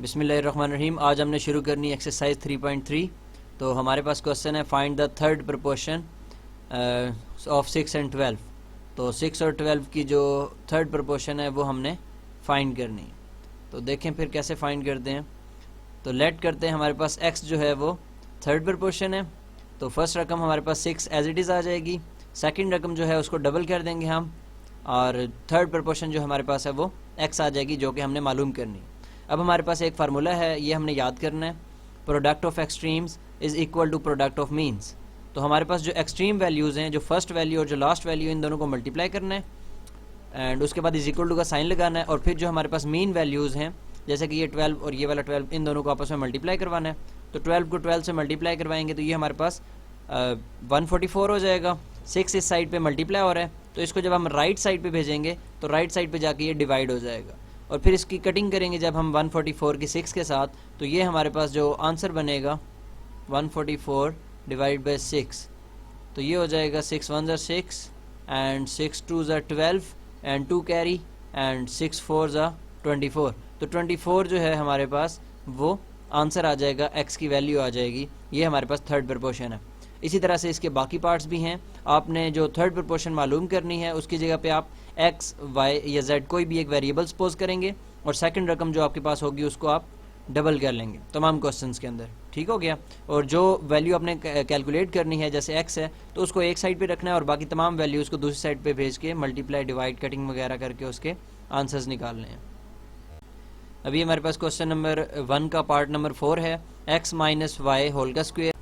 बिस्मिल्लाहिर्रहमानिर्रहीम। आज हमने शुरू करनी एक्सरसाइज 3.3। तो हमारे पास क्वेश्चन है find the third proportion of 6 and 12। तो 6 और 12 की जो थर्ड प्रोपोर्शन है वो हमने फाइंड करनी है। तो देखें फिर कैसे फाइंड करते हैं। तो लेट करते हैं, हमारे पास x जो है वो थर्ड प्रोपोर्शन है। तो फर्स्ट रकम हमारे पास 6 एज इट इज़ आ जाएगी। सेकंड रकम जो है उसको डबल कर देंगे हम, और थर्ड प्रोपोर्शन जो हमारे पास है वो x आ जाएगी, जो कि हमने मालूम करनी है। अब हमारे पास एक फार्मूला है, ये हमने याद करना है। Product of extremes is equal to product of means. तो हमारे पास जो एक्सट्रीम वैल्यूज़ हैं, जो फर्स्ट वैल्यू और जो लास्ट वैल्यू, इन दोनों को मल्टीप्लाई करना है एंड उसके बाद इज इक्वल टू का साइन लगाना है। और फिर जो हमारे पास मीन वैल्यूज़ हैं, जैसे कि ये 12 और ये वाला 12, इन दोनों को आपस में मल्टीप्लाई करवाना है। तो 12 को 12 से मल्टीप्लाई करवाएंगे तो ये हमारे पास 144 हो जाएगा। 6 इस साइड पे मल्टीप्लाई हो रहा है, तो इसको जब हम राइट साइड पे भेजेंगे तो राइट साइड पे जाके ये डिवाइड हो जाएगा। और फिर इसकी कटिंग करेंगे जब हम 144 की 6 के साथ, तो ये हमारे पास जो आंसर बनेगा 144 डिवाइड बाई 6, तो ये हो जाएगा 6 1 ज़ा 6 एंड 6 2 ज़ा 12 एंड 2 कैरी एंड 6 4 ज़ा 24। तो 24 जो है हमारे पास वो आंसर आ जाएगा, x की वैल्यू आ जाएगी। ये हमारे पास थर्ड प्रोपोर्शन है। इसी तरह से इसके बाकी पार्ट्स भी हैं। आपने जो थर्ड प्रोपोर्शन मालूम करनी है उसकी जगह पे आप x, y या z कोई भी एक वेरिएबल सपोज करेंगे, और सेकंड रकम जो आपके पास होगी उसको आप डबल कर लेंगे तमाम क्वेश्चंस के अंदर। ठीक हो गया। और जो वैल्यू आपने कैलकुलेट करनी है, जैसे x है तो उसको एक साइड पे रखना है और बाकी तमाम वैल्यूज़ को दूसरी साइड पे भेज के मल्टीप्लाई, डिवाइड, कटिंग वगैरह करके उसके आंसर्स निकालने हैं। अभी हमारे पास क्वेश्चन नंबर 1 का पार्ट नंबर 4 है, x माइनस वाई होल का स्क्वायर,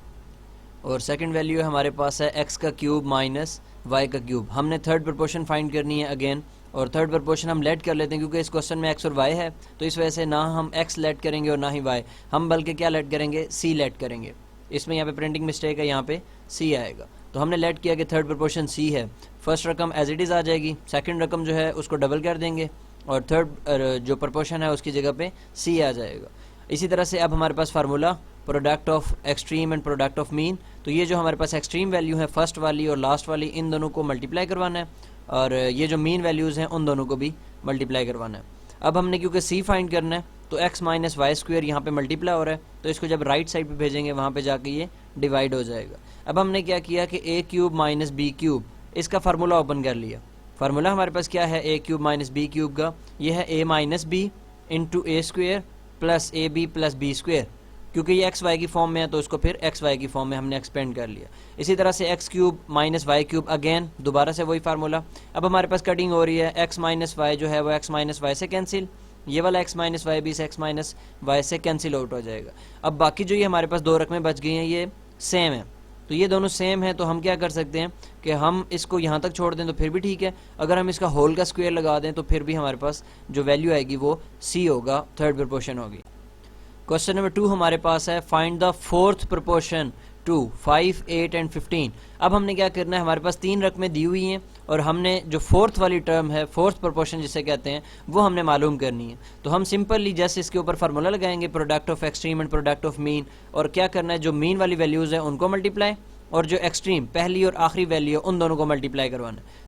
और सेकंड वैल्यू हमारे पास है x का क्यूब माइनस y का क्यूब। हमने थर्ड प्रोपोर्शन फाइंड करनी है अगेन, और थर्ड प्रोपोर्शन हम लेट कर लेते हैं क्योंकि इस क्वेश्चन में x और y है, तो इस वजह से ना हम x लेट करेंगे और ना ही y, हम बल्कि क्या लेट करेंगे, c लेट करेंगे। इसमें यहाँ पे प्रिंटिंग मिस्टेक है, यहाँ पे c आएगा। तो हमने लेट किया कि थर्ड प्रोपोर्शन c है। फर्स्ट रकम एज इट इज़ आ जाएगी, सेकेंड रकम जो है उसको डबल कर देंगे और थर्ड जो प्रोपोर्शन है उसकी जगह पे c आ जाएगा। इसी तरह से अब हमारे पास formula product of extreme and product of mean. तो ये जो हमारे पास एक्सट्रीम वैल्यू है फर्स्ट वाली और लास्ट वाली, इन दोनों को मल्टीप्लाई करवाना है, और ये जो मीन वैल्यूज़ हैं उन दोनों को भी मल्टीप्लाई करवाना है। अब हमने क्योंकि c फाइंड करना है तो x माइनस वाई स्क्वायर यहाँ पे मल्टीप्लाई हो रहा है, तो इसको जब राइट साइड पे भेजेंगे वहाँ पे जाके ये डिवाइड हो जाएगा। अब हमने क्या किया कि a cube minus B cube, इसका फार्मूला ओपन कर लिया। फार्मूला हमारे पास क्या है, a cube minus B cube का, ये है a minus B into A square plus A B plus B square. क्योंकि ये एक्स वाई की फॉर्म में है तो उसको फिर एक्स वाई की फॉर्म में हमने एक्सपेंड कर लिया। इसी तरह से X cube minus Y cube, again दोबारा से वही फार्मूला। अब हमारे पास कटिंग हो रही है, एक्स माइनस वाई जो है वो एक्स माइनस वाई से कैंसिल, ये वाला एक्स माइनस वाई भी से एक्स माइनस वाई से कैंसिल आउट हो जाएगा। अब बाकी जो ये हमारे पास दो रकमें बच गई हैं ये सेम है, तो ये दोनों सेम है, तो हम क्या कर सकते हैं कि हम इसको यहाँ तक छोड़ दें तो फिर भी ठीक है। अगर हम इसका होल का स्क्वायर लगा दें तो फिर भी हमारे पास जो वैल्यू आएगी वो c होगा, थर्ड प्रोपोर्शन होगी। क्वेश्चन नंबर 2 हमारे पास है find the fourth proportion to 5, 8 and 15। अब हमने क्या करना है, हमारे पास 3 रकमें दी हुई हैं और हमने जो फोर्थ वाली टर्म है, फोर्थ प्रोपोर्शन जिसे कहते हैं, वो हमने मालूम करनी है। तो हम सिंपली जस्ट इसके ऊपर फार्मूला लगाएंगे product of extreme and product of mean, और क्या करना है, जो मीन वाली वैल्यूज़ हैं उनको मल्टीप्लाई, और जो एक्सट्रीम पहली और आखिरी वैल्यू है उन दोनों को मल्टीप्लाई करवाना है।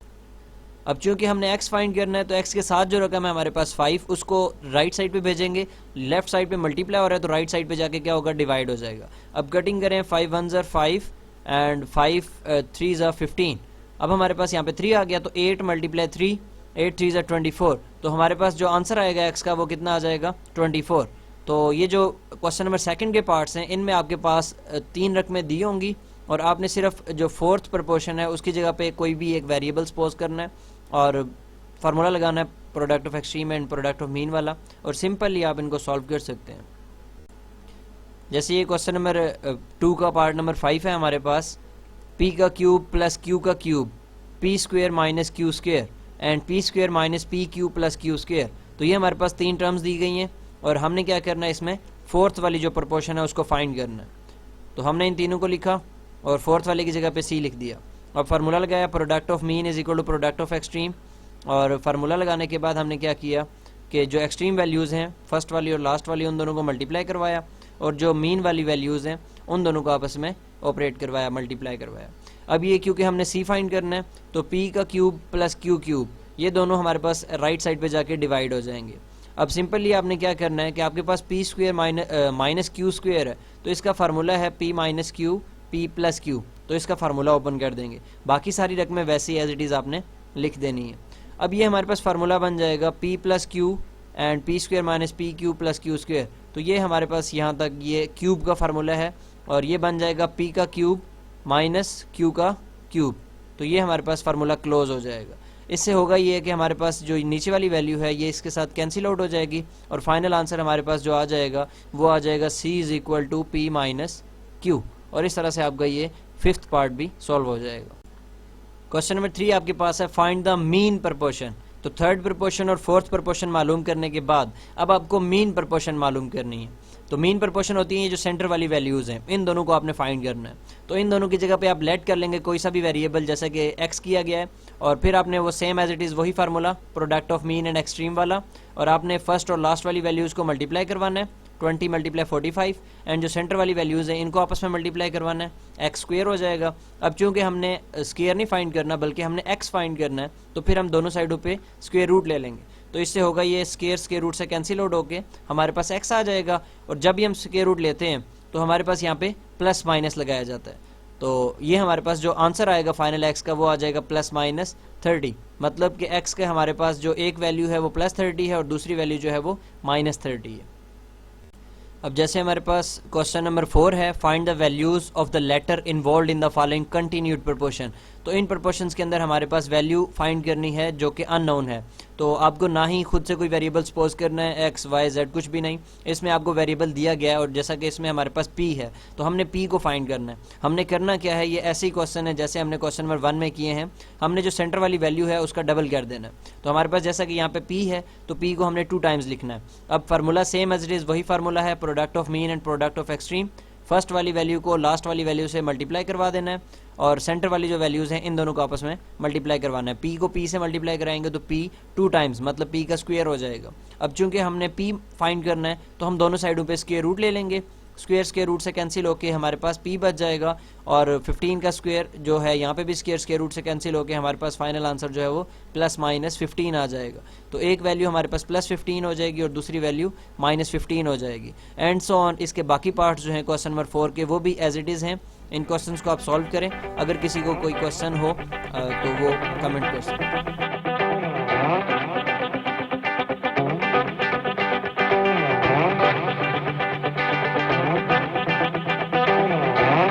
अब चूंकि हमने x फाइंड करना है तो x के साथ जो रकम है हमारे पास 5, उसको राइट साइड पे भेजेंगे, लेफ्ट साइड पे मल्टीप्लाई हो रहा है तो राइट साइड पे जाके क्या होगा, डिवाइड हो जाएगा। अब कटिंग करें, 5 1 ज़ा 5 एंड 5 3 ज़ा 15। अब हमारे पास यहाँ पे 3 आ गया, तो 8 मल्टीप्लाई 3, 8 3 ज़ा 24। तो हमारे पास जो आंसर आएगा x का वो कितना आ जाएगा, 24। तो ये जो क्वेश्चन नंबर 2 के पार्ट्स हैं इनमें आपके पास 3 रकमें दी होंगी, और आपने सिर्फ जो फोर्थ प्रोपोर्शन है उसकी जगह पे कोई भी एक वेरिएबल सपोज करना है और फार्मूला लगाना है product of extreme and product of mean वाला, और सिंपली आप इनको सॉल्व कर सकते हैं। जैसे ये क्वेश्चन नंबर 2 का पार्ट नंबर 5 है हमारे पास, p का क्यूब प्लस q का cube, p square minus q square and p square minus P cube plus q square. तो ये हमारे पास 3 टर्म्स दी गई हैं और हमने क्या करना है, इसमें फोर्थ वाली जो प्रोपोर्शन है उसको फाइंड करना है। तो हमने इन तीनों को लिखा और फोर्थ वाले की जगह पे c लिख दिया। अब फार्मूला लगाया product of mean is equal to product of extreme, और फार्मूला लगाने के बाद हमने क्या किया कि जो एक्सट्रीम वैल्यूज़ हैं फर्स्ट वाली और लास्ट वाली उन दोनों को मल्टीप्लाई करवाया, और जो मीन वाली वैल्यूज़ हैं उन दोनों को आपस में ऑपरेट करवाया, मल्टीप्लाई करवाया। अब ये क्योंकि हमने c फाइंड करना है तो p का क्यूब प्लस q क्यूब, ये दोनों हमारे पास राइट साइड पे जाके डिवाइड हो जाएंगे। अब सिंपली आपने क्या करना है कि आपके पास P square minus Q square है, तो इसका फार्मूला है P minus Q P plus Q, तो इसका फार्मूला ओपन कर देंगे। बाकी सारी रकमें वैसे ही एज इट इज़ आपने लिख देनी है। अब ये हमारे पास फार्मूला बन जाएगा P plus Q and P square minus P Q plus Q square, तो ये हमारे पास यहाँ तक ये क्यूब का फार्मूला है, और ये बन जाएगा पी का क्यूब माइनस क्यू का क्यूब, तो ये हमारे पास फार्मूला क्लोज हो जाएगा। इससे होगा ये कि हमारे पास जो नीचे वाली वैल्यू है ये इसके साथ कैंसिल आउट हो जाएगी, और फाइनल आंसर हमारे पास जो आ जाएगा वो आ जाएगा C is equal to P minus Q, और इस तरह से आपका ये 5th पार्ट भी सॉल्व हो जाएगा। क्वेश्चन नंबर 3 आपके पास है फाइंड द मीन प्रपोर्शन। तो 3rd प्रपोर्शन और 4th प्रपोर्शन मालूम करने के बाद अब आपको मीन प्रपोर्शन मालूम करनी है। तो मीन प्रपोर्शन होती है जो सेंटर वाली वैल्यूज़ हैं, इन दोनों को आपने फाइंड करना है। तो इन दोनों की जगह पे आप लेट कर लेंगे कोई सा भी वेरिएबल, जैसे कि x किया गया है, और फिर आपने वो सेम एज इट इज़ वही formula product of mean and extreme वाला, और आपने फर्स्ट और लास्ट वाली वैल्यूज़ को मल्टीप्लाई करवाना है 20 × 45, एंड जो सेंटर वाली वैल्यूज़ हैं इनको आपस में मल्टीप्लाई करवाना है, एक्स स्क्वेयर हो जाएगा। अब चूंकि हमने स्क्वेयर नहीं फाइंड करना बल्कि हमने एक्स फाइंड करना है, तो फिर हम दोनों साइडों पे स्क्वेयर रूट ले लेंगे, तो इससे होगा ये स्क्वेयर रूट से कैंसिल आउट होके हमारे पास एक्स आ जाएगा। और जब भी हम स्क्वेयर रूट लेते हैं तो हमारे पास यहाँ पे प्लस माइनस लगाया जाता है, तो ये हमारे पास जो आंसर आएगा फाइनल एक्स का वो आ जाएगा प्लस माइनस 30, मतलब कि एक्स के हमारे पास जो एक वैल्यू है वो प्लस 30 है और दूसरी वैल्यू जो है वो माइनस 30 है। अब जैसे हमारे पास क्वेश्चन नंबर 4 है find the values of the letter involve in the following continued proportion. तो इन प्रपोर्शंस के अंदर हमारे पास वैल्यू फाइंड करनी है जो कि अननोन है, तो आपको ना ही खुद से कोई वेरिएबल सपोज करना है एक्स वाई जेड कुछ भी नहीं, इसमें आपको वेरिएबल दिया गया है, और जैसा कि इसमें हमारे पास पी है तो हमने पी को फाइंड करना है। हमने करना क्या है, ये ऐसे ही क्वेश्चन है जैसे हमने क्वेश्चन नंबर 1 में किए हैं, हमने जो सेंटर वाली वैल्यू है उसका डबल कर देना है। तो हमारे पास जैसा कि यहाँ पे पी है तो पी को हमने 2 टाइम्स लिखना है। अब formula same as it is वही फार्मूला है product of mean and product of extreme, first वाली वैल्यू को लास्ट वाली वैल्यू से मल्टीप्लाई करवा देना है, और सेंटर वाली जो वैल्यूज़ हैं इन दोनों को आपस में मल्टीप्लाई करवाना है। पी को पी से मल्टीप्लाई कराएंगे तो पी 2 टाइम्स मतलब पी का स्क्वायर हो जाएगा। अब चूंकि हमने पी फाइंड करना है तो हम दोनों साइडों पे स्क्वायर रूट ले लेंगे, स्क्वायर रूट से कैंसिल होके हमारे पास पी बच जाएगा, और 15 का स्क्वायर जो है यहाँ पे भी स्क्वायर रूट से कैंसिल होके हमारे पास फाइनल आंसर जो है वो प्लस माइनस 15 आ जाएगा। तो एक वैल्यू हमारे पास प्लस 15 हो जाएगी और दूसरी वैल्यू माइनस 15 हो जाएगी, एंड सो ऑन। इसके बाकी पार्ट्स जो हैं क्वेश्चन नंबर 4 के वो भी एज इट इज़ हैं। इन क्वेश्चंस को आप सॉल्व करें, अगर किसी को कोई क्वेश्चन हो तो वो कमेंट कर सकते हैं।